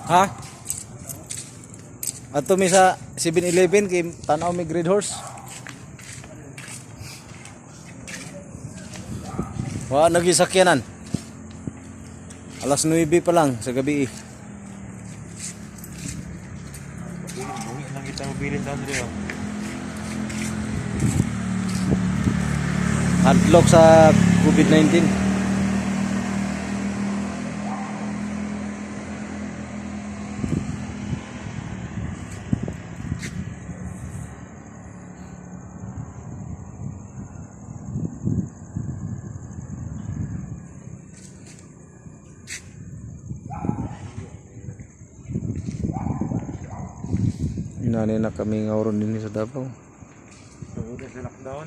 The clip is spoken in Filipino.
Ha? Ato mi sa 7-Eleven kay tanaw mi Great Horse. Wa nagisakyanan. Alas 9 pa lang sa gabi. Buwis lang kita mobilin down dito. Hardlock sa COVID-19. Inani na kami ngawron din sa Davao. Sumunod sa lockdown.